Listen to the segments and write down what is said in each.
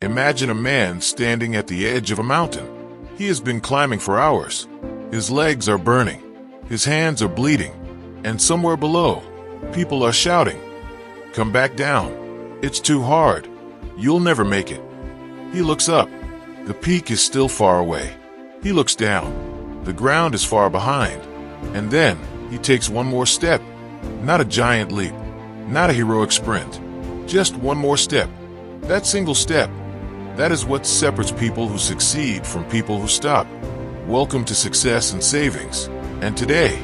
Imagine a man standing at the edge of a mountain. He has been climbing for hours. His legs are burning. His hands are bleeding. And somewhere below, people are shouting, "Come back down. It's too hard. You'll never make it." He looks up. The peak is still far away. He looks down. The ground is far behind. And then he takes one more step. Not a giant leap. Not a heroic sprint. Just one more step. That single step. That is what separates people who succeed from people who stop. Welcome to Success and Savings. And today,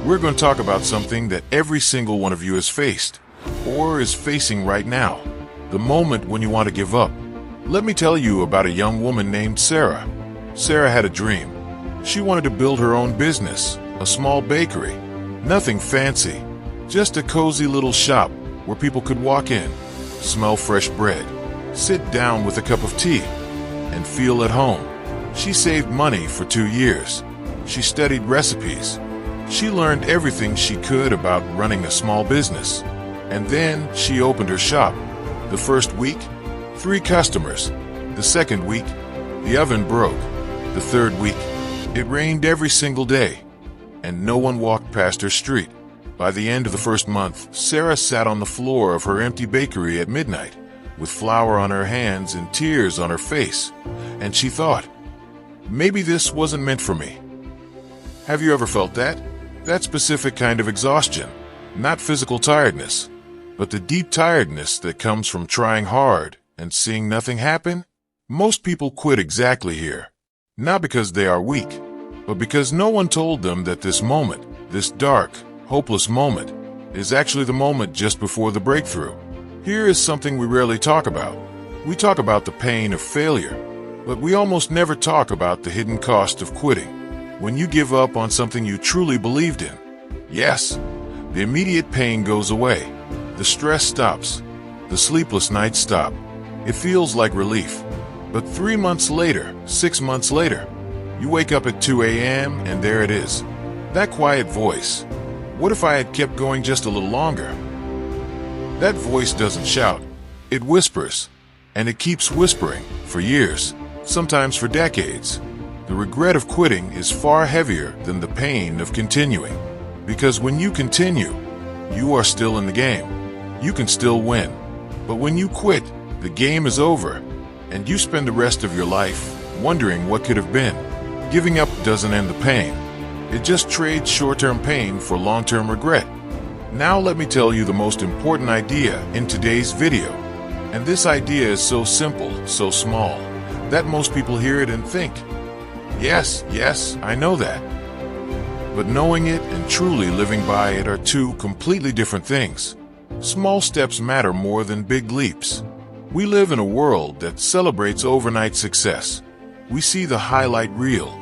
we're going to talk about something that every single one of you has faced, or is facing right now. The moment when you want to give up. Let me tell you about a young woman named Sara. Sara had a dream. She wanted to build her own business, a small bakery. Nothing fancy, just a cozy little shop where people could walk in, smell fresh bread, sit down with a cup of tea, and feel at home. She saved money for 2 years. She studied recipes. She learned everything she could about running a small business. And then she opened her shop. The first week, 3 customers. The second week, the oven broke. The third week, it rained every single day, and no one walked past her street. By the end of the first month, Sara sat on the floor of her empty bakery at midnight, with flour on her hands and tears on her face, and she thought, maybe this wasn't meant for me. Have you ever felt that? That specific kind of exhaustion, not physical tiredness, but the deep tiredness that comes from trying hard and seeing nothing happen? Most people quit exactly here. Not because they are weak, but because no one told them that this moment, this dark, hopeless moment, is actually the moment just before the breakthrough. Here is something we rarely talk about. We talk about the pain of failure, but we almost never talk about the hidden cost of quitting. When you give up on something you truly believed in, yes, the immediate pain goes away. The stress stops. The sleepless nights stop. It feels like relief. But 3 months later, 6 months later, you wake up at 2 a.m. and there it is. That quiet voice. What if I had kept going just a little longer? That voice doesn't shout. It whispers. And it keeps whispering for years, sometimes for decades. The regret of quitting is far heavier than the pain of continuing. Because when you continue, you are still in the game. You can still win. But when you quit, the game is over. And you spend the rest of your life wondering what could have been. Giving up doesn't end the pain. It just trades short-term pain for long-term regret. Now let me tell you the most important idea in today's video. And this idea is so simple, so small, that most people hear it and think, yes, I know that. But knowing it and truly living by it are two completely different things. Small steps matter more than big leaps. We live in a world that celebrates overnight success. We see the highlight reel,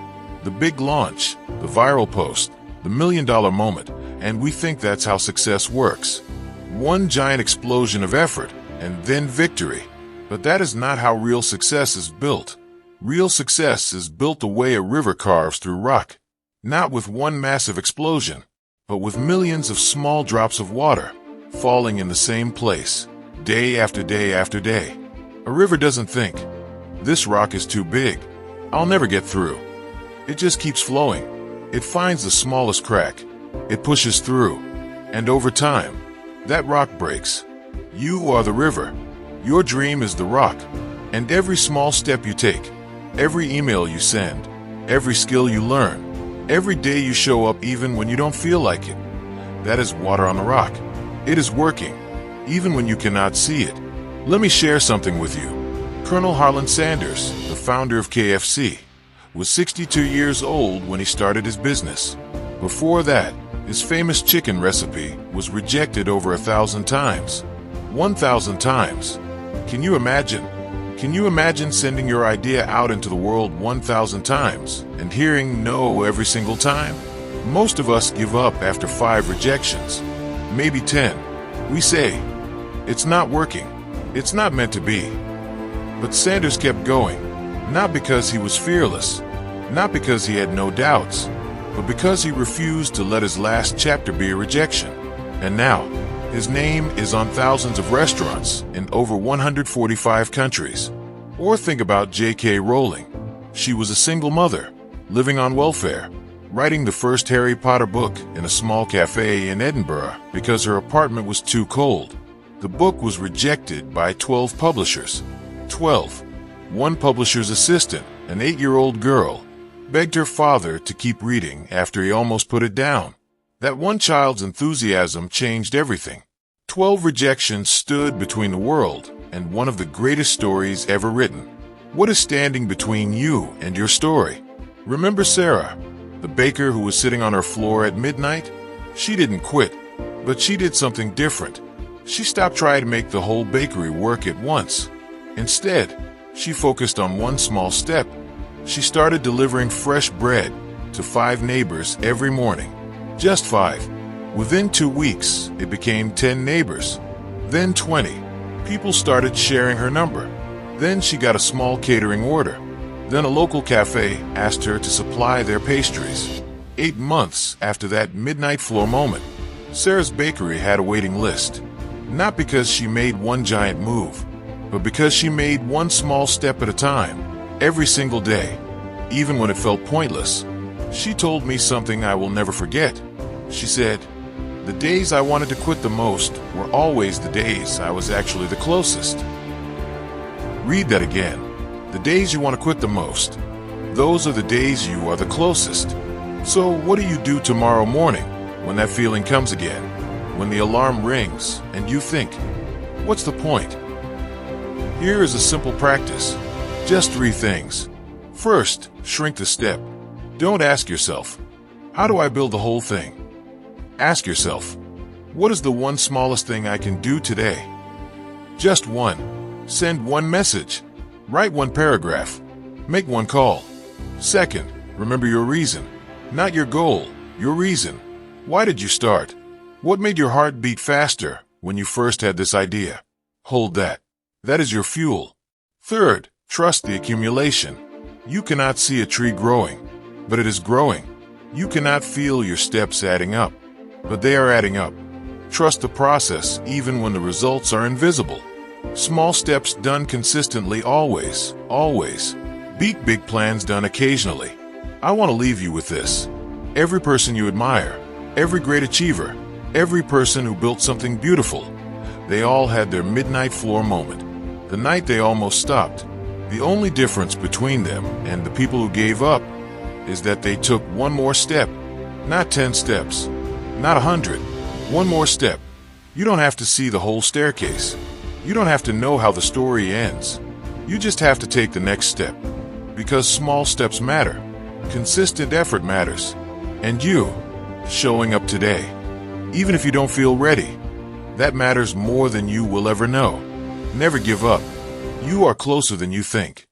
the big launch, the viral post, the million-dollar moment, and we think that's how success works. One giant explosion of effort, and then victory. But that is not how real success is built. Real success is built the way a river carves through rock. Not with one massive explosion, but with millions of small drops of water, falling in the same place. Day after day after day. A river doesn't think, this rock is too big. I'll never get through. It just keeps flowing. It finds the smallest crack. It pushes through. And over time, that rock breaks. You are the river. Your dream is the rock. And every small step you take, every email you send, every skill you learn, every day you show up even when you don't feel like it, that is water on the rock. It is working. Even when you cannot see it. Let me share something with you. Colonel Harlan Sanders, the founder of KFC, was 62 years old when he started his business. Before that, his famous chicken recipe was rejected over 1,000 times. 1,000 times. Can you imagine? Can you imagine sending your idea out into the world 1,000 times and hearing no every single time? Most of us give up after 5 rejections, maybe 10. We say, it's not working. It's not meant to be. But Sanders kept going, not because he was fearless, not because he had no doubts, but because he refused to let his last chapter be a rejection. And now, his name is on thousands of restaurants in over 145 countries. Or think about J.K. Rowling. She was a single mother, living on welfare, writing the first Harry Potter book in a small cafe in Edinburgh because her apartment was too cold. The book was rejected by 12 publishers. 12. One publisher's assistant, an 8-year-old girl, begged her father to keep reading after he almost put it down. That one child's enthusiasm changed everything. 12 rejections stood between the world and one of the greatest stories ever written. What is standing between you and your story? Remember Sara, the baker who was sitting on her floor at midnight? She didn't quit, but she did something different. She stopped trying to make the whole bakery work at once. Instead, she focused on one small step. She started delivering fresh bread to 5 neighbors every morning. Just 5. Within 2 weeks, it became 10 neighbors. Then 20. People started sharing her number. Then she got a small catering order. Then a local cafe asked her to supply their pastries. 8 months after that midnight floor moment, Sara's bakery had a waiting list. Not because she made one giant move, but because she made one small step at a time, every single day, even when it felt pointless. She told me something I will never forget. She said, "The days I wanted to quit the most were always the days I was actually the closest." Read that again. The days you want to quit the most, those are the days you are the closest. So what do you do tomorrow morning when that feeling comes again? When the alarm rings and you think, what's the point? Here is a simple practice. Just 3 things. First, shrink the step. Don't ask yourself, how do I build the whole thing? Ask yourself, what is the one smallest thing I can do today? Just one. Send one message. Write one paragraph. Make one call. Second, remember your reason. Not your goal, your reason. Why did you start? What made your heart beat faster when you first had this idea? Hold that. That is your fuel. Third, trust the accumulation. You cannot see a tree growing, but it is growing. You cannot feel your steps adding up, but they are adding up. Trust the process even when the results are invisible. Small steps done consistently always beat big plans done occasionally. I want to leave you with this. Every person you admire, every great achiever, every person who built something beautiful, they all had their midnight floor moment. The night they almost stopped. The only difference between them and the people who gave up is that they took one more step. Not 10 steps, not 100. One more step. You don't have to see the whole staircase. You don't have to know how the story ends. You just have to take the next step. Because small steps matter. Consistent effort matters. And you, showing up today, even if you don't feel ready, that matters more than you will ever know. Never give up. You are closer than you think.